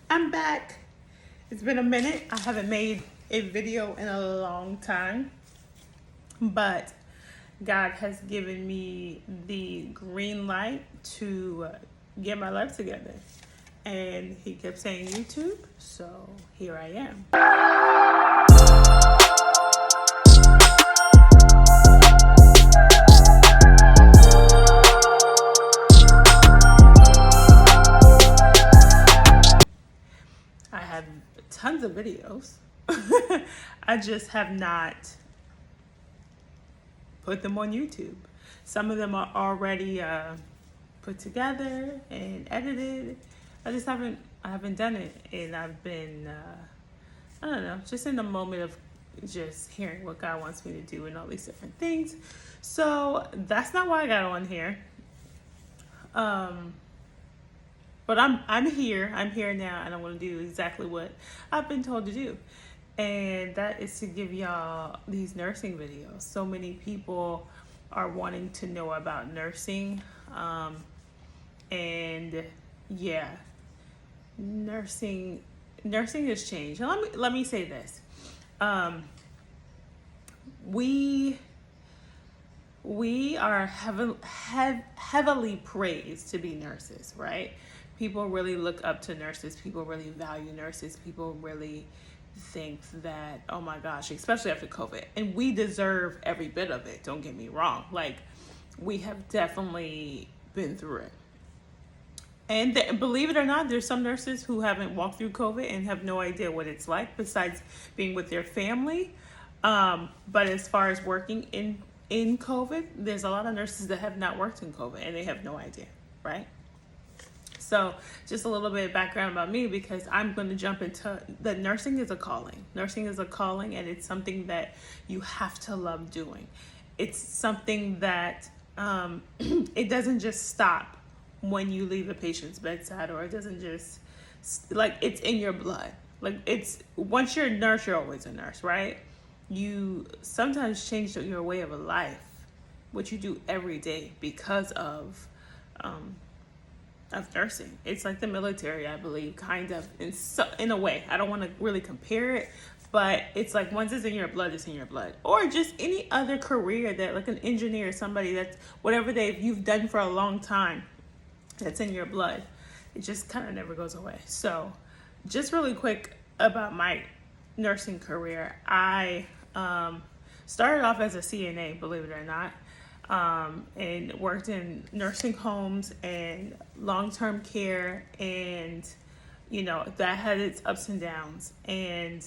I'm back. It's been a minute. I haven't made a video in a long time, but God has given me the green light to get my life together. And He kept saying YouTube, so here I am. I have tons of videos. I just have not put them on YouTube. Some of them are already put together and edited. I haven't done it, and I've been I don't know, just in the moment of just hearing what God wants me to do and all these different things. So that's not why I got on here. But I'm here. I'm here now, and I'm going to do exactly what I've been told to do. And that is to give y'all these nursing videos. So many people are wanting to know about nursing. And yeah, nursing has changed. And let me say this. We are heavily praised to be nurses, right? People really look up to nurses. People really value nurses. People really think that, oh my gosh, especially after COVID. And we deserve every bit of it. Don't get me wrong. Like, we have definitely been through it. And believe it or not, there's some nurses who haven't walked through COVID and have no idea what it's like besides being with their family. But as far as working in COVID, there's a lot of nurses that have not worked in COVID and they have no idea, right? So just a little bit of background about me, because I'm going to jump into that nursing is a calling. Nursing is a calling, and it's something that you have to love doing. It's something that it doesn't just stop when you leave a patient's bedside, or it doesn't just, like, it's in your blood. Like, it's, once you're a nurse, you're always a nurse, right? You sometimes change your way of life, what you do every day, because of nursing. It's like the military, I believe, kind of, in a way. I don't want to really compare it, but it's like once it's in your blood, it's in your blood. Or just any other career that, like an engineer, somebody that's whatever you've done for a long time, that's in your blood. It just kind of never goes away. So just really quick about my nursing career. I started off as a CNA, believe it or not. And worked in nursing homes and long-term care, and that had its ups and downs. And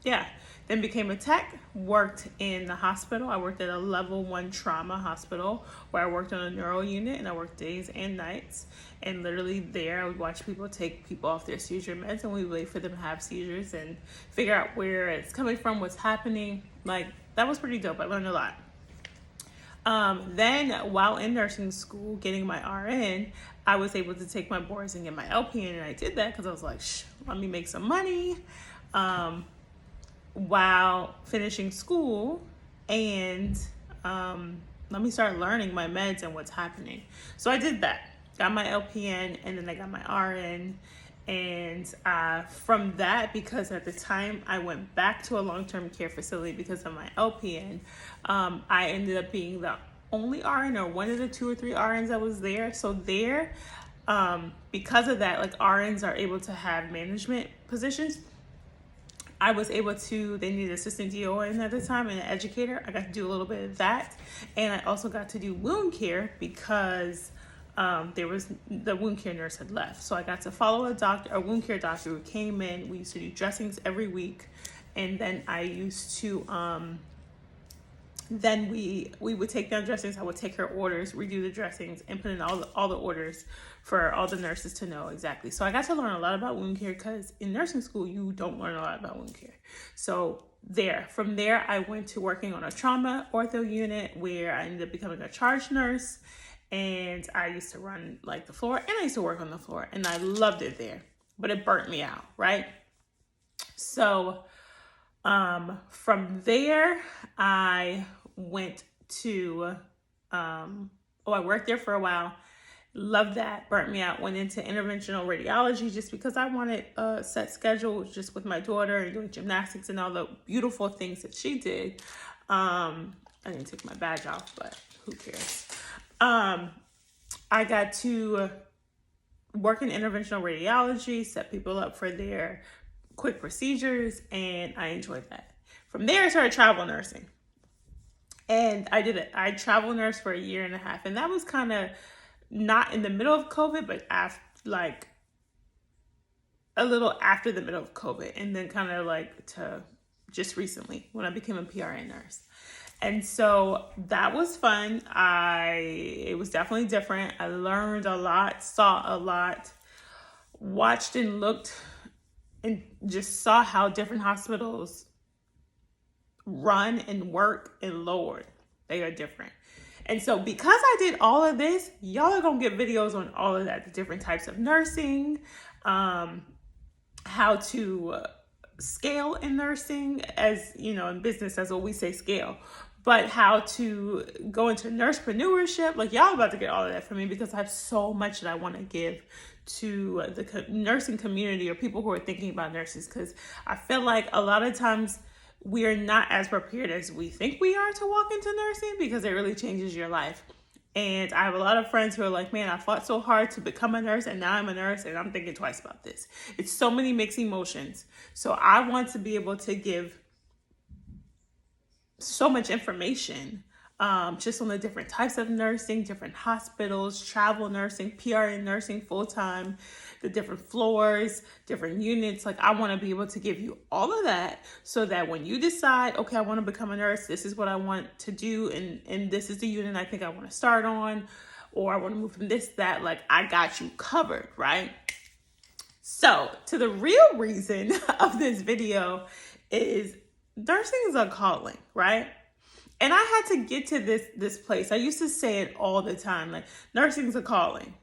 yeah, then became a tech, worked in the hospital. I worked at a level 1 trauma hospital where I worked on a neuro unit, and I worked days and nights. And literally there, I would watch people take people off their seizure meds, and we would wait for them to have seizures and figure out where it's coming from, what's happening. Like, that was pretty dope. I learned a lot. Then while in nursing school, getting my RN, I was able to take my boards and get my LPN, and I did that because I was like, let me make some money while finishing school, and let me start learning my meds and what's happening. So I did that, got my LPN, and then I got my RN. And from that, because at the time I went back to a long-term care facility because of my LPN, I ended up being the only RN, or one of the 2 or 3 RNs that was there. So there, because of that, like, RNs are able to have management positions. I was able to, they needed assistant DON at the time and an educator. I got to do a little bit of that. And I also got to do wound care because the wound care nurse had left. So I got to follow a wound care doctor who came in. We used to do dressings every week. And then I used to, then we would take down dressings. I would take her orders, redo the dressings, and put in all the orders for all the nurses to know exactly. So I got to learn a lot about wound care, because in nursing school, you don't learn a lot about wound care. So from there, I went to working on a trauma ortho unit, where I ended up becoming a charge nurse. And I used to run, like, the floor, and I used to work on the floor, and I loved it there, but it burnt me out, right? So from there, I went to, I worked there for a while. Loved that. Burnt me out. Went into interventional radiology just because I wanted a set schedule just with my daughter and doing gymnastics and all the beautiful things that she did. I didn't take my badge off, but who cares? I got to work in interventional radiology, set people up for their quick procedures, and I enjoyed that. From there, I started travel nursing. And I travel nursed for 1.5 years, and that was kind of not in the middle of COVID, but after, like, a little after the middle of COVID, and then kind of like to just recently when I became a PRN nurse. And so that was fun. It was definitely different. I learned a lot, saw a lot, watched and looked and just saw how different hospitals run and work, and Lord, they are different. And so because I did all of this, y'all are going to get videos on all of that, the different types of nursing, how to scale in nursing, as you know, in business, that's what we say, scale, but how to go into nursepreneurship. Like, y'all about to get all of that from me because I have so much that I want to give to the nursing community or people who are thinking about nurses, because I feel like a lot of times we are not as prepared as we think we are to walk into nursing, because it really changes your life. And I have a lot of friends who are like, man, I fought so hard to become a nurse, and now I'm a nurse and I'm thinking twice about this. It's so many mixed emotions. So I want to be able to give so much information just on the different types of nursing, different hospitals, travel nursing, PRN nursing, full-time, the different floors, different units. Like, I want to be able to give you all of that so that when you decide, okay, I want to become a nurse, this is what I want to do, and this is the unit I think I want to start on, or I want to move from this, that, like, I got you covered, right? So to the real reason of this video is nursing is a calling, right? And I had to get to this place. I used to say it all the time, like, nursing's a calling.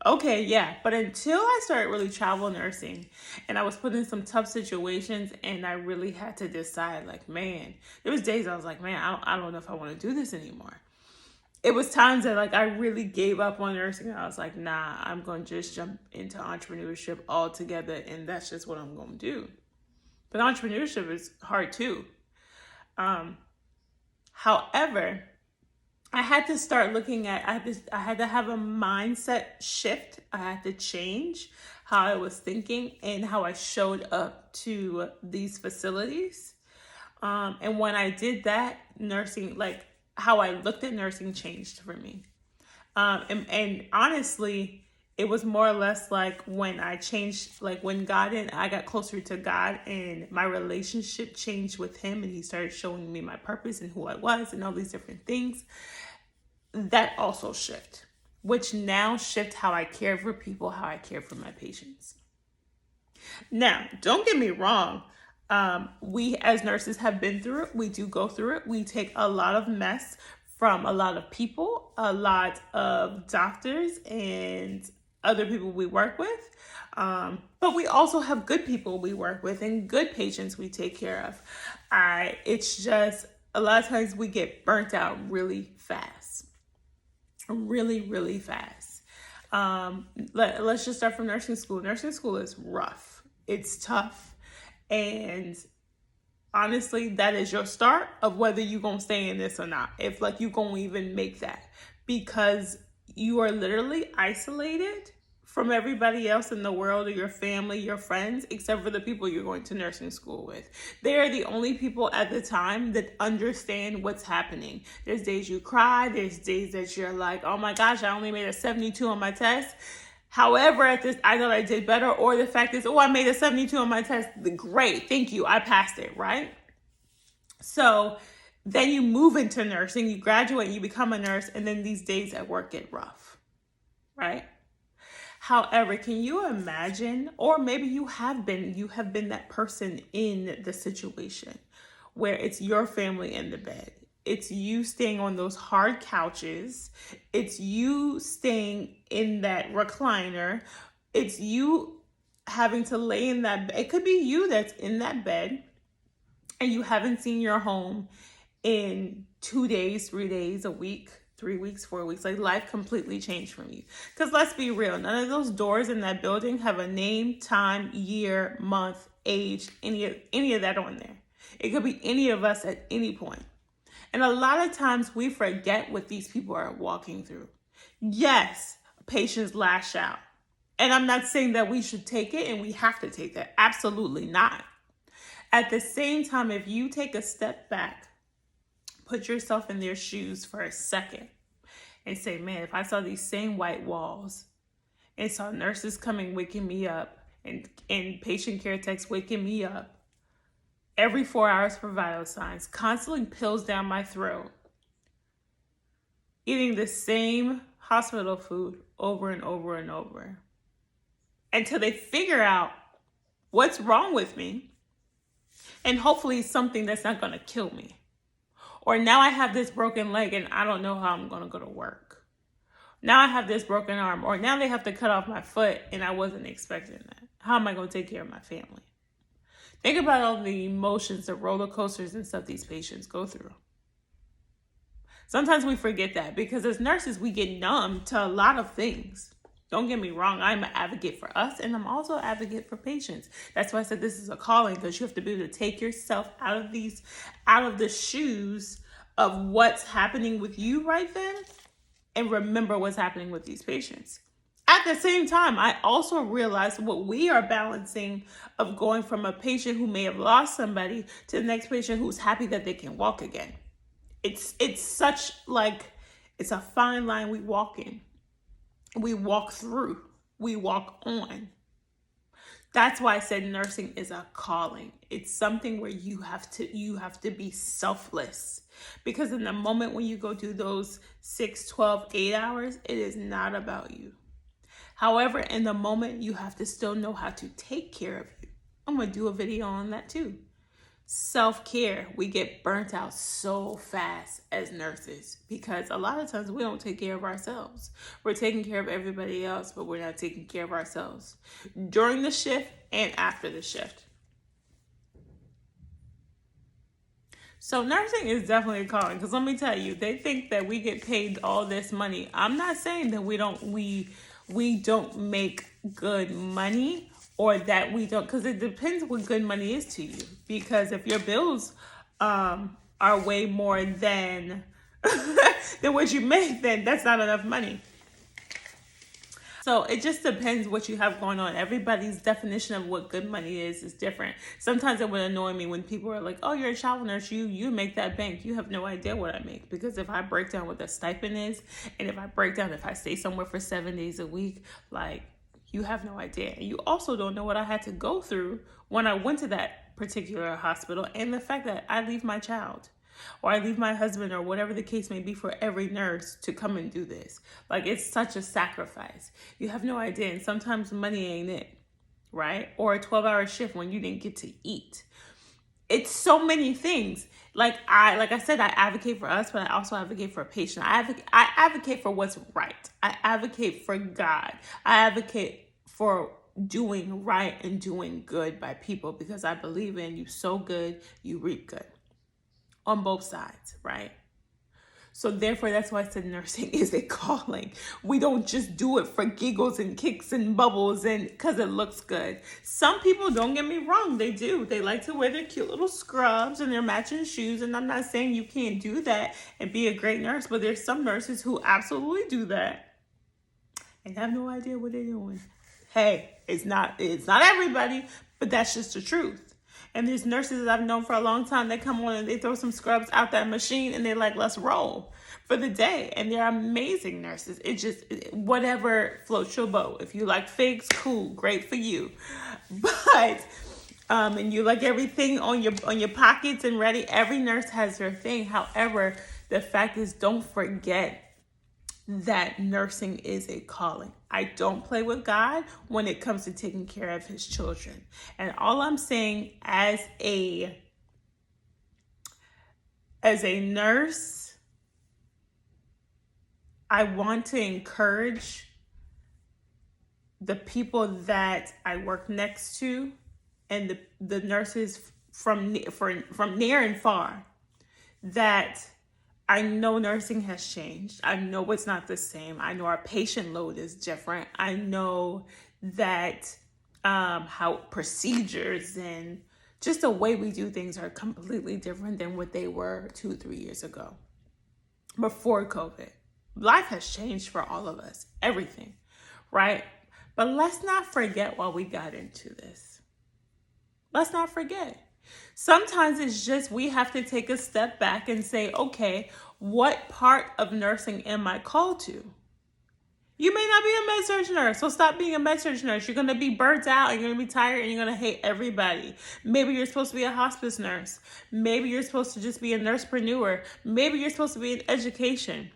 Okay, yeah. But until I started really travel nursing and I was put in some tough situations and I really had to decide, like, man, there was days I was like, man, I don't know if I want to do this anymore. It was times that, like, I really gave up on nursing and I was like, nah, I'm going to just jump into entrepreneurship altogether, and that's just what I'm going to do. But entrepreneurship is hard too. However, I had to start looking at, I had to have a mindset shift. I had to change how I was thinking and how I showed up to these facilities. And when I did that, nursing, like, how I looked at nursing changed for me. And honestly, it was more or less like when I changed, like when I got closer to God and my relationship changed with him, and he started showing me my purpose and who I was and all these different things, that also shift, which now shift how I care for people, how I care for my patients. Now, don't get me wrong. We as nurses have been through it. We do go through it. We take a lot of mess from a lot of people, a lot of doctors and other people we work with. But we also have good people we work with and good patients we take care of. It's just a lot of times we get burnt out really fast. Really, really fast. Let's just start from nursing school. Nursing school is rough. It's tough. And honestly, that is your start of whether you're going to stay in this or not. If, like, you going to even make that, because you are literally isolated from everybody else in the world, or your family, your friends, except for the people you're going to nursing school with. They are the only people at the time that understand what's happening. There's days you cry. There's days that you're like, oh my gosh, I only made a 72 on my test. However, at this, I know I did better. Or the fact is, oh, I made a 72 on my test. Great, thank you, I passed it, right? So then you move into nursing, you graduate, you become a nurse, and then these days at work get rough, right? However, can you imagine, or maybe you have been that person in the situation where it's your family in the bed. It's you staying on those hard couches. It's you staying in that recliner. It's you having to lay in that bed. It could be you that's in that bed and you haven't seen your home in 2 days, 3 days, a week, 3 weeks, 4 weeks. Like, life completely changed from you. Because let's be real, none of those doors in that building have a name, time, year, month, age, any of that on there. It could be any of us at any point. And a lot of times we forget what these people are walking through. Yes, patients lash out. And I'm not saying that we should take it and we have to take that. Absolutely not. At the same time, if you take a step back, put yourself in their shoes for a second and say, man, if I saw these same white walls and saw nurses coming, waking me up, and patient care techs waking me up every 4 hours for vital signs, constantly pills down my throat, eating the same hospital food over and over and over until they figure out what's wrong with me, and hopefully something that's not going to kill me. Or now I have this broken leg and I don't know how I'm going to go to work. Now I have this broken arm, or now they have to cut off my foot and I wasn't expecting that. How am I going to take care of my family? Think about all the emotions, the roller coasters and stuff these patients go through. Sometimes we forget that because as nurses, we get numb to a lot of things. Don't get me wrong, I'm an advocate for us, and I'm also an advocate for patients. That's why I said this is a calling, because you have to be able to take yourself out of the shoes of what's happening with you right then, and remember what's happening with these patients. At the same time, I also realized what we are balancing of going from a patient who may have lost somebody to the next patient who's happy that they can walk again. It's such like, it's a fine line we walk in. We walk through, we walk on. That's why I said nursing is a calling. It's something where you have to be selfless, because in the moment when you go do those 6, 12, 8 hours, it is not about you. However, in the moment, you have to still know how to take care of you. I'm going to do a video on that too. Self-care. We get burnt out so fast as nurses because a lot of times we don't take care of ourselves. We're taking care of everybody else, but we're not taking care of ourselves during the shift and after the shift. So nursing is definitely a calling, because let me tell you, they think that we get paid all this money. I'm not saying that we don't make good money, or that we don't, because it depends what good money is to you. Because if your bills are way more than than what you make, then that's not enough money. So it just depends what you have going on. Everybody's definition of what good money is different. Sometimes it would annoy me when people are like, oh, you're a travel nurse, you make that bank. You have no idea what I make. Because if I break down what the stipend is, and if I stay somewhere for 7 days a week, like, you have no idea. And you also don't know what I had to go through when I went to that particular hospital, and the fact that I leave my child, or I leave my husband, or whatever the case may be, for every nurse to come and do this. Like, it's such a sacrifice. You have no idea. And sometimes money ain't it, right? Or a 12-hour shift when you didn't get to eat. It's so many things. Like I said, I advocate for us, but I also advocate for a patient. I advocate for what's right. I advocate for God. I advocate for doing right and doing good by people, because I believe in you sow good, you reap good. On both sides, right? So therefore, that's why I said nursing is a calling. We don't just do it for giggles and kicks and bubbles and because it looks good. Some people, don't get me wrong, they do. They like to wear their cute little scrubs and their matching shoes. And I'm not saying you can't do that and be a great nurse, but there's some nurses who absolutely do that and have no idea what they're doing. Hey, it's not everybody, but that's just the truth. And there's nurses that I've known for a long time, they come on and they throw some scrubs out that machine and they're like, let's roll for the day. And they're amazing nurses. It just, whatever floats your boat. If you like figs, cool, great for you. But, and you like everything on your pockets and ready, every nurse has their thing. However, the fact is, don't forget that nursing is a calling. I don't play with God when it comes to taking care of his children. And all I'm saying as a nurse, I want to encourage the people that I work next to and the nurses from near and far that I know nursing has changed. I know it's not the same. I know our patient load is different. I know that how procedures and just the way we do things are completely different than what they were 2-3 years ago, before COVID. Life has changed for all of us, everything, right? But let's not forget why we got into this. Let's not forget. Sometimes it's just we have to take a step back and say, okay, what part of nursing am I called to? You may not be a med-surg nurse, so stop being a med-surg nurse. You're going to be burnt out, and you're going to be tired, and you're going to hate everybody. Maybe you're supposed to be a hospice nurse. Maybe you're supposed to just be a nursepreneur. Maybe you're supposed to be in education.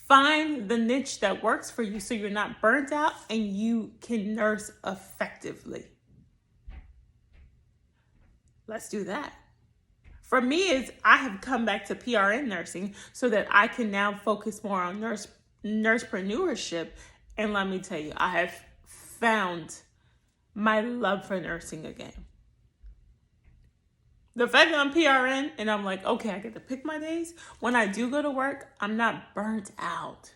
Find the niche that works for you so you're not burnt out and you can nurse effectively. Let's do that. For me, is I have come back to PRN nursing so that I can now focus more on nursepreneurship. And let me tell you, I have found my love for nursing again. The fact that I'm PRN and I'm like, okay, I get to pick my days. When I do go to work, I'm not burnt out.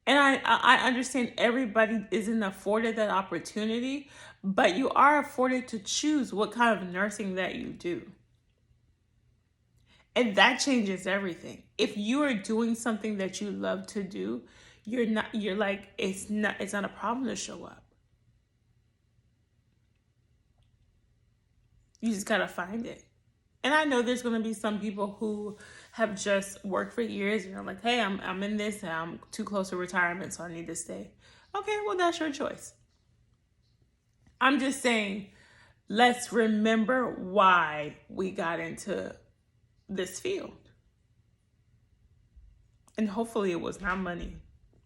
And I understand everybody isn't afforded that opportunity, but you are afforded to choose what kind of nursing that you do. And that changes everything. If you are doing something that you love to do, you're like, it's not a problem to show up. You just gotta find it. And I know there's gonna be some people who have just worked for years and are like, hey, I'm in this, and I'm too close to retirement, so I need to stay. Okay, well, that's your choice. I'm just saying, let's remember why we got into this field. And hopefully it was not money,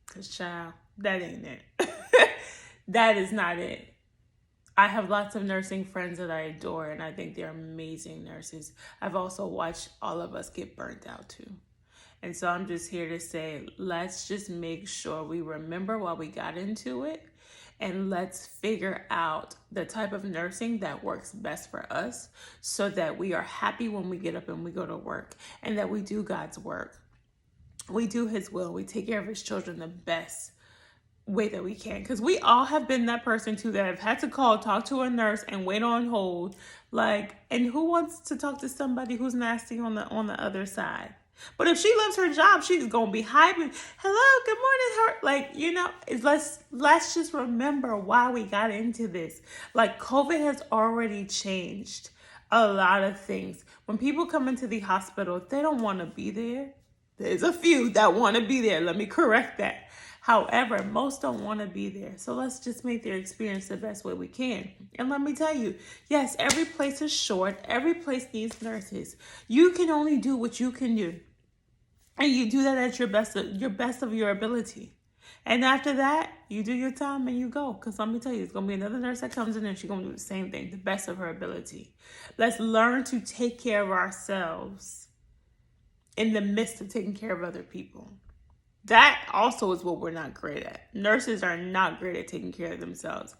because child, that ain't it. That is not it. I have lots of nursing friends that I adore, and I think they're amazing nurses. I've also watched all of us get burnt out too. And so I'm just here to say, let's just make sure we remember why we got into it, and let's figure out the type of nursing that works best for us so that we are happy when we get up and we go to work, and that we do God's work. We do His will. We take care of His children the best way that we can, because we all have been that person too that have had to talk to a nurse and wait on hold, like, and who wants to talk to somebody who's nasty on the other side? But if she loves her job, she's gonna be hyping, hello, good morning, let's just remember why we got into this. Like, COVID has already changed a lot of things. When people come into the hospital, they don't want to be there. There's a few that want to be there, let me correct that. However, most don't want to be there. So let's just make their experience the best way we can. And let me tell you, yes, every place is short. Every place needs nurses. You can only do what you can do. And you do that at your best of your ability. And after that, you do your time and you go. Because let me tell you, it's going to be another nurse that comes in and she's going to do the same thing, the best of her ability. Let's learn to take care of ourselves in the midst of taking care of other people. That also is what we're not great at. Nurses are not great at taking care of themselves,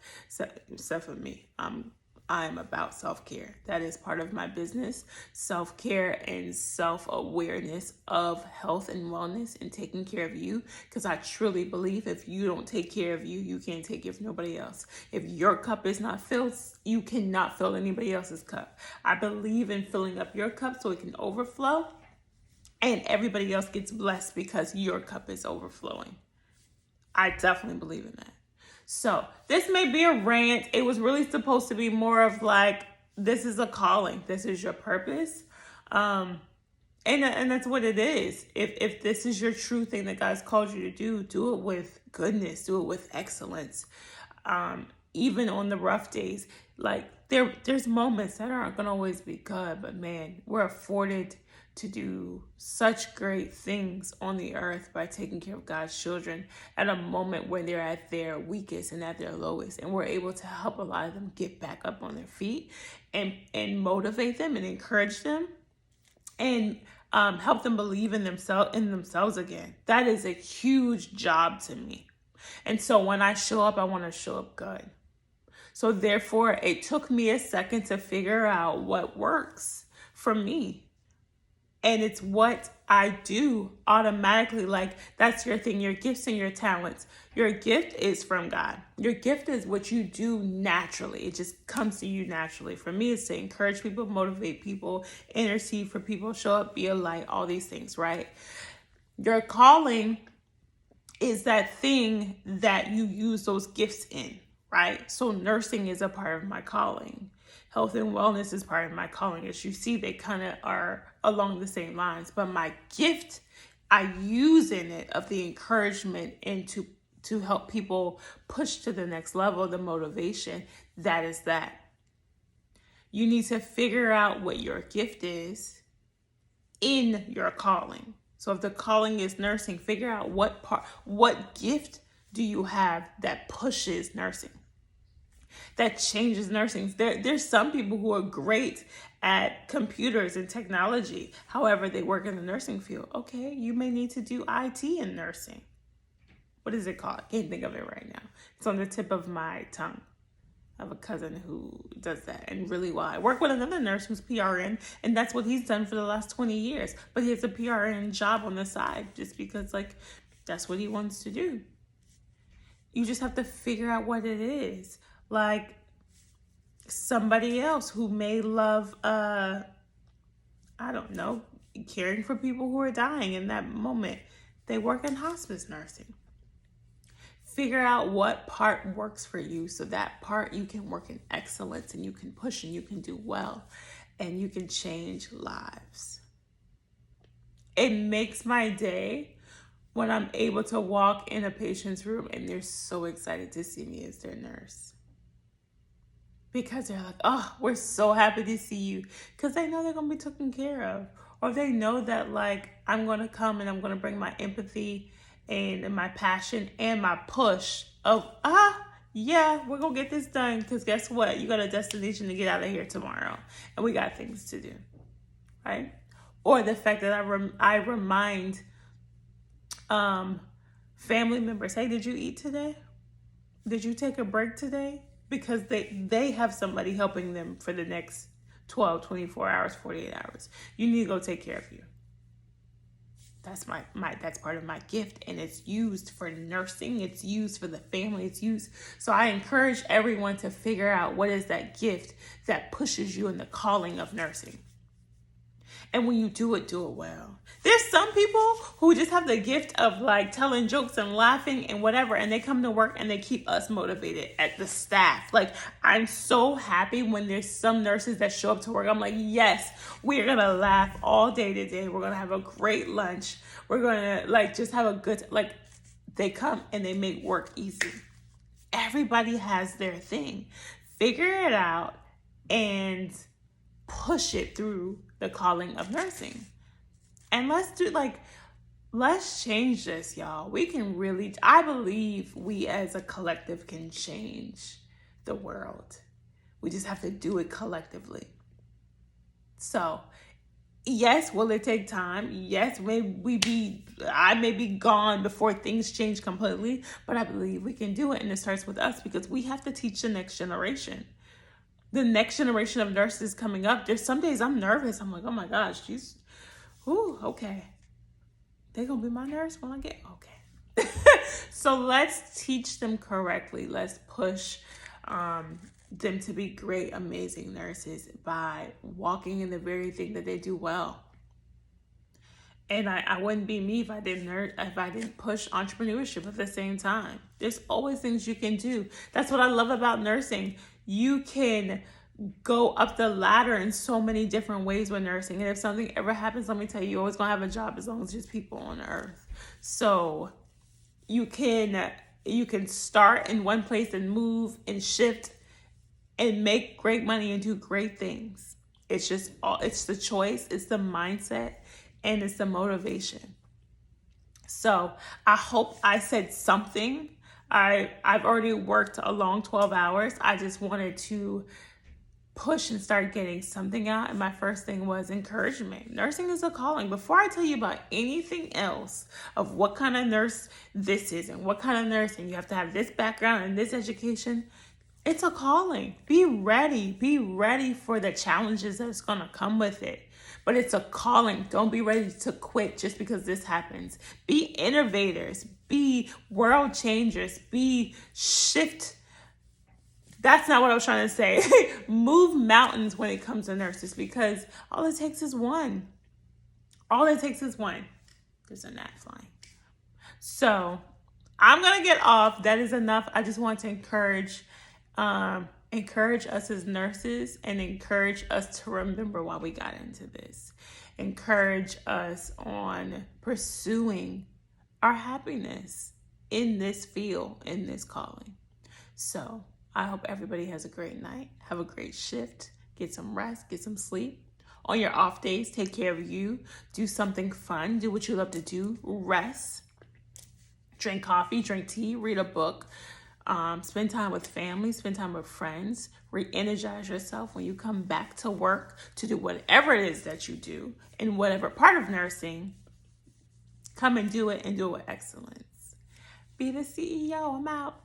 except for me. I am about self-care. That is part of my business. Self-care and self-awareness of health and wellness and taking care of you. Because I truly believe if you don't take care of you, you can't take care of nobody else. If your cup is not filled, you cannot fill anybody else's cup. I believe in filling up your cup so it can overflow. And everybody else gets blessed because your cup is overflowing. I definitely believe in that. So this may be a rant. It was really supposed to be more of like, this is a calling. This is your purpose. And that's what it is. If this is your true thing that God's called you to do it with goodness. Do it with excellence. Even on the rough days. Like there's moments that aren't going to always be good. But man, we're afforded to do such great things on the earth by taking care of God's children at a moment when they're at their weakest and at their lowest. And we're able to help a lot of them get back up on their feet and motivate them and encourage them and help them believe in themselves again. That is a huge job to me. And so when I show up, I want to show up good. So therefore, it took me a second to figure out what works for me. And it's what I do automatically. Like, that's your thing, your gifts and your talents. Your gift is from God. Your gift is what you do naturally. It just comes to you naturally. For me, it's to encourage people, motivate people, intercede for people, show up, be a light, all these things, right? Your calling is that thing that you use those gifts in, right? So nursing is a part of my calling. Health and wellness is part of my calling. As you see, they kind of are along the same lines. But my gift, I use in it of the encouragement and to help people push to the next level, the motivation. That is that. You need to figure out what your gift is in your calling. So if the calling is nursing, figure out what gift do you have that pushes nursing, that changes nursing. There's some people who are great at computers and technology. However, they work in the nursing field. Okay, you may need to do IT in nursing. What is it called? I can't think of it right now. It's on the tip of my tongue. I have a cousin who does that and really well. I work with another nurse who's PRN, and that's what he's done for the last 20 years. But he has a PRN job on the side just because, like, that's what he wants to do. You just have to figure out what it is. Like, somebody else who may love, I don't know, caring for people who are dying in that moment. They work in hospice nursing. Figure out what part works for you, so that part you can work in excellence and you can push and you can do well and you can change lives. It makes my day when I'm able to walk in a patient's room and they're so excited to see me as their nurse. Because they're like, oh, we're so happy to see you. Because they know they're going to be taken care of. Or they know that, like, I'm going to come and I'm going to bring my empathy and my passion and my push of, yeah, we're going to get this done. Because guess what? You got a destination to get out of here tomorrow. And we got things to do. Right? Or the fact that I remind family members, hey, did you eat today? Did you take a break today? Because they have somebody helping them for the next 12, 24 hours, 48 hours. You need to go take care of you. That's that's part of my gift, and it's used for nursing. It's used for the family. It's used. So I encourage everyone to figure out what is that gift that pushes you in the calling of nursing. And when you do it well. There's some people who just have the gift of, like, telling jokes and laughing and whatever, and they come to work and they keep us motivated at the staff. Like, I'm so happy when there's some nurses that show up to work. I'm like, yes, we're going to laugh all day today. We're going to have a great lunch. We're going to, like, just have a good, like, they come and they make work easy. Everybody has their thing. Figure it out and push it through the calling of nursing. And let's change this, y'all. We can really, I believe we as a collective can change the world. We just have to do it collectively. So, yes, will it take time? Yes, I may be gone before things change completely, but I believe we can do it. And it starts with us, because we have to teach the next generation. The next generation of nurses coming up. There's some days I'm nervous. I'm like, oh my gosh, okay. They're going to be my nurse when I get, okay. So let's teach them correctly. Let's push them to be great, amazing nurses by walking in the very thing that they do well. And I wouldn't be me if I didn't push entrepreneurship at the same time. There's always things you can do. That's what I love about nursing. You can go up the ladder in so many different ways with nursing. And if something ever happens, let me tell you, you're always going to have a job as long as there's people on earth. So you can start in one place and move and shift and make great money and do great things. It's the choice, it's the mindset, and it's the motivation. So I hope I said something. I've already worked a long 12 hours. I just wanted to push and start getting something out. And my first thing was encouragement. Nursing is a calling. Before I tell you about anything else of what kind of nurse this is and what kind of nursing, you have to have this background and this education. It's a calling. Be ready. Be ready for the challenges that's going to come with it. but it's a calling. Don't be ready to quit just because this happens. Be innovators, be world changers, be shift. That's not what I was trying to say. Move mountains when it comes to nurses, because all it takes is one. All it takes is one. There's a gnat flying. So I'm going to get off. That is enough. I just want to encourage us as nurses, and encourage us to remember why we got into this. Encourage us on pursuing our happiness in this field, in this calling. So I hope everybody has a great night. Have a great shift. Get some rest. Get some sleep. On your off days, take care of you. Do something fun. Do what you love to do. Rest. Drink coffee. Drink tea. Read a book. Spend time with family. Spend time with friends. Re-energize yourself when you come back to work to do whatever it is that you do in whatever part of nursing. Come and do it, and do it with excellence. Be the CEO. I'm out.